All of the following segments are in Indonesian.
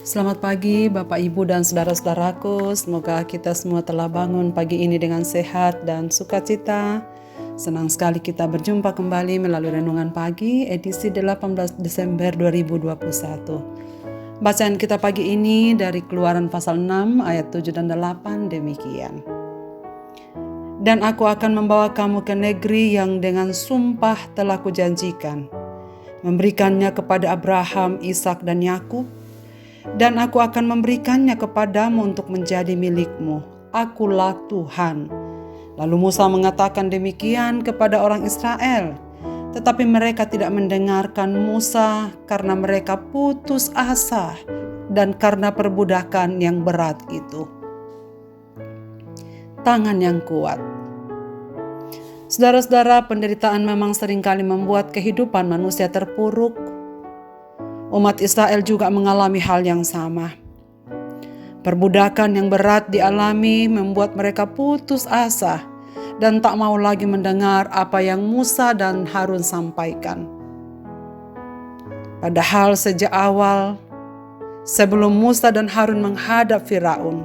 Selamat pagi Bapak Ibu dan saudara-saudaraku. Semoga kita semua telah bangun pagi ini dengan sehat dan sukacita. Senang sekali kita berjumpa kembali melalui Renungan Pagi edisi 18 Desember 2021. Bacaan kita pagi ini dari Keluaran pasal 6 ayat 7 dan 8 demikian. Dan aku akan membawa kamu ke negeri yang dengan sumpah telah kujanjikan, memberikannya kepada Abraham, Ishak dan Yakub, dan aku akan memberikannya kepadamu untuk menjadi milikmu. Akulah Tuhan. Lalu Musa mengatakan demikian kepada orang Israel, tetapi mereka tidak mendengarkan Musa karena mereka putus asa dan karena perbudakan yang berat itu. Tangan yang kuat. Saudara-saudara, penderitaan memang seringkali membuat kehidupan manusia terpuruk. Umat Israel juga mengalami hal yang sama. Perbudakan yang berat dialami membuat mereka putus asa dan tak mau lagi mendengar apa yang Musa dan Harun sampaikan. Padahal sejak awal, sebelum Musa dan Harun menghadap Firaun,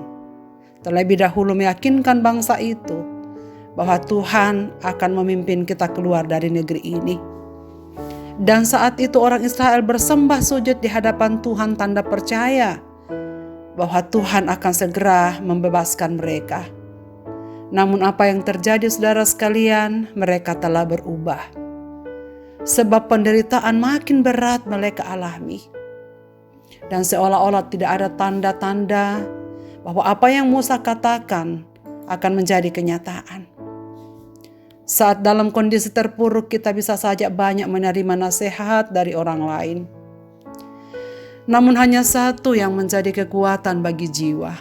terlebih dahulu meyakinkan bangsa itu bahwa Tuhan akan memimpin kita keluar dari negeri ini. Dan saat itu orang Israel bersembah sujud di hadapan Tuhan tanda percaya bahwa Tuhan akan segera membebaskan mereka. Namun apa yang terjadi saudara sekalian, mereka telah berubah. Sebab penderitaan makin berat mereka alami. Dan seolah-olah tidak ada tanda-tanda bahwa apa yang Musa katakan akan menjadi kenyataan. Saat dalam kondisi terpuruk, kita bisa saja banyak menerima nasihat dari orang lain. Namun hanya satu yang menjadi kekuatan bagi jiwa.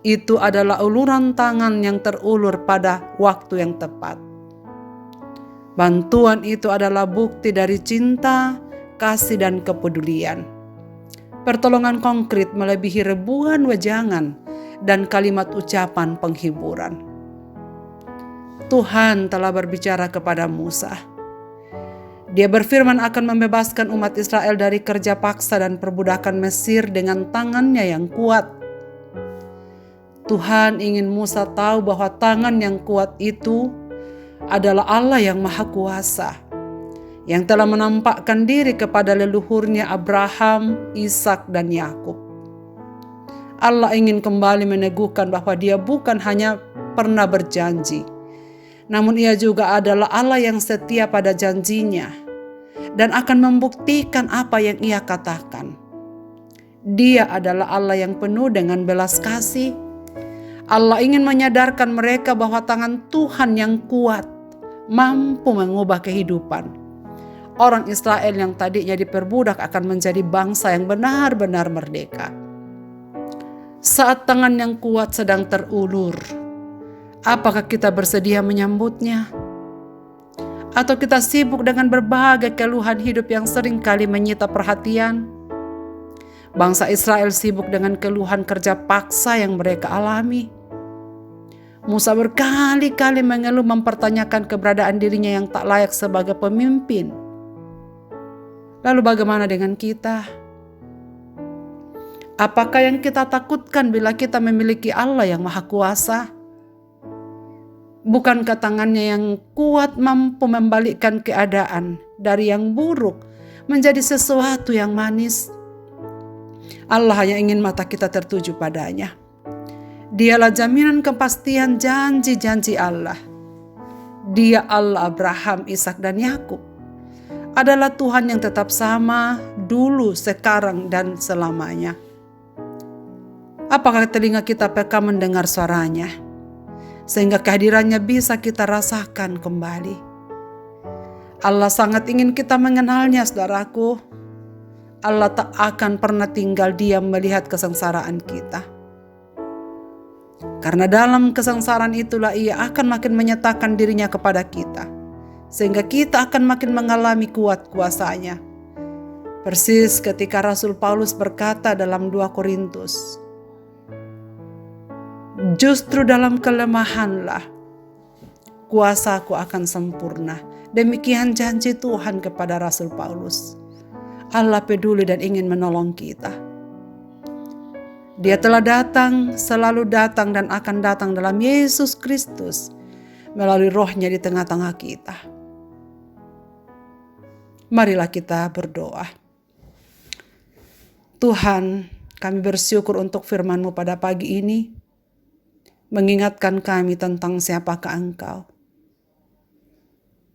Itu adalah uluran tangan yang terulur pada waktu yang tepat. Bantuan itu adalah bukti dari cinta, kasih dan kepedulian. Pertolongan konkret melebihi ribuan wejangan dan kalimat ucapan penghiburan. Tuhan telah berbicara kepada Musa. Dia berfirman akan membebaskan umat Israel dari kerja paksa dan perbudakan Mesir dengan tangannya yang kuat. Tuhan ingin Musa tahu bahwa tangan yang kuat itu adalah Allah yang Maha Kuasa, yang telah menampakkan diri kepada leluhurnya Abraham, Ishak dan Yakub. Allah ingin kembali meneguhkan bahwa Dia bukan hanya pernah berjanji, namun Ia juga adalah Allah yang setia pada janjinya dan akan membuktikan apa yang Ia katakan. Dia adalah Allah yang penuh dengan belas kasih. Allah ingin menyadarkan mereka bahwa tangan Tuhan yang kuat mampu mengubah kehidupan. Orang Israel yang tadinya diperbudak akan menjadi bangsa yang benar-benar merdeka. Saat tangan yang kuat sedang terulur, apakah kita bersedia menyambutnya? Atau kita sibuk dengan berbagai keluhan hidup yang sering kali menyita perhatian? Bangsa Israel sibuk dengan keluhan kerja paksa yang mereka alami. Musa berkali-kali mengeluh mempertanyakan keberadaan dirinya yang tak layak sebagai pemimpin. Lalu bagaimana dengan kita? Apakah yang kita takutkan bila kita memiliki Allah yang Maha Kuasa? Bukankah tangannya yang kuat mampu membalikkan keadaan dari yang buruk menjadi sesuatu yang manis? Allah hanya ingin mata kita tertuju padanya. Dialah jaminan kepastian janji-janji Allah. Dia Allah Abraham, Ishak dan Yakub. Adalah Tuhan yang tetap sama dulu, sekarang dan selamanya. Apakah telinga kita peka mendengar suaranya, sehingga kehadirannya bisa kita rasakan kembali? Allah sangat ingin kita mengenalnya, saudaraku. Allah tak akan pernah tinggal diam melihat kesengsaraan kita. Karena dalam kesengsaraan itulah Ia akan makin menyatakan dirinya kepada kita, sehingga kita akan makin mengalami kuat kuasanya. Persis ketika Rasul Paulus berkata dalam 2 Korintus, justru dalam kelemahanlah kuasaku akan sempurna. Demikian janji Tuhan kepada Rasul Paulus. Allah peduli dan ingin menolong kita. Dia telah datang, selalu datang, dan akan datang dalam Yesus Kristus melalui Roh-Nya di tengah-tengah kita. Marilah kita berdoa. Tuhan, kami bersyukur untuk firman-Mu pada pagi ini, mengingatkan kami tentang siapakah Engkau.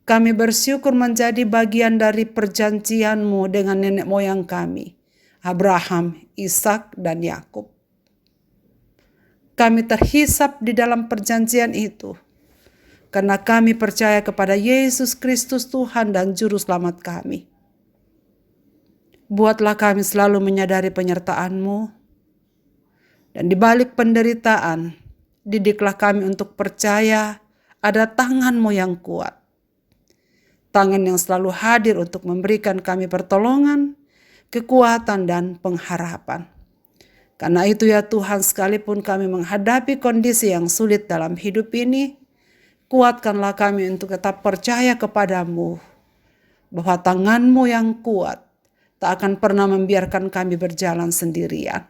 Kami bersyukur menjadi bagian dari perjanjian-Mu dengan nenek moyang kami, Abraham, Ishak, dan Yakub. Kami terhisap di dalam perjanjian itu, karena kami percaya kepada Yesus Kristus Tuhan dan Juru Selamat kami. Buatlah kami selalu menyadari penyertaan-Mu, dan di balik penderitaan, didiklah kami untuk percaya ada tangan-Mu yang kuat. Tangan yang selalu hadir untuk memberikan kami pertolongan, kekuatan, dan pengharapan. Karena itu ya Tuhan, sekalipun kami menghadapi kondisi yang sulit dalam hidup ini, kuatkanlah kami untuk tetap percaya kepadamu, bahwa tangan-Mu yang kuat tak akan pernah membiarkan kami berjalan sendirian.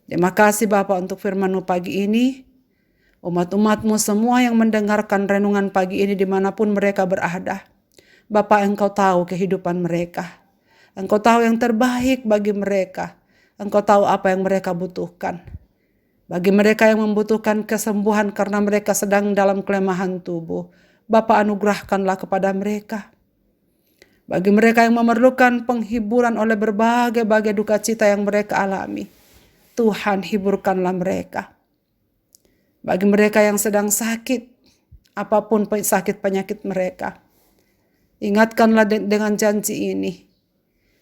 Terima kasih Bapa untuk firman-Mu pagi ini. Umat-umat-Mu semua yang mendengarkan renungan pagi ini dimanapun mereka berada. Bapa, Engkau tahu kehidupan mereka. Engkau tahu yang terbaik bagi mereka. Engkau tahu apa yang mereka butuhkan. Bagi mereka yang membutuhkan kesembuhan karena mereka sedang dalam kelemahan tubuh, Bapa anugerahkanlah kepada mereka. Bagi mereka yang memerlukan penghiburan oleh berbagai duka cita yang mereka alami, Tuhan hiburkanlah mereka. Bagi mereka yang sedang sakit, apapun sakit penyakit mereka, ingatkanlah dengan janji ini,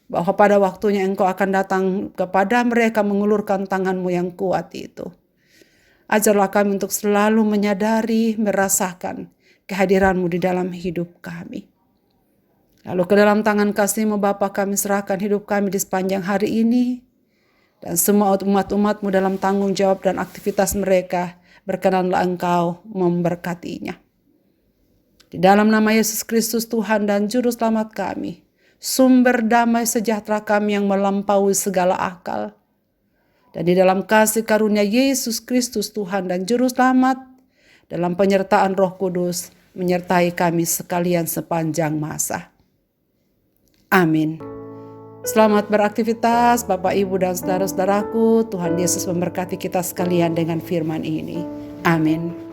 bahwa pada waktunya Engkau akan datang kepada mereka mengulurkan tangan-Mu yang kuat itu. Ajarlah kami untuk selalu menyadari, merasakan kehadiran-Mu di dalam hidup kami. Lalu ke dalam tangan kasih-Mu Bapa kami serahkan hidup kami di sepanjang hari ini, dan semua umat-umat-Mu dalam tanggung jawab dan aktivitas mereka, berkenanlah Engkau memberkatinya. Di dalam nama Yesus Kristus Tuhan dan Juru Selamat kami, sumber damai sejahtera kami yang melampaui segala akal. Dan di dalam kasih karunia Yesus Kristus Tuhan dan Juru Selamat, dalam penyertaan Roh Kudus, menyertai kami sekalian sepanjang masa. Amin. Selamat beraktivitas Bapak, Ibu, dan saudara-saudaraku. Tuhan Yesus memberkati kita sekalian dengan firman ini. Amin.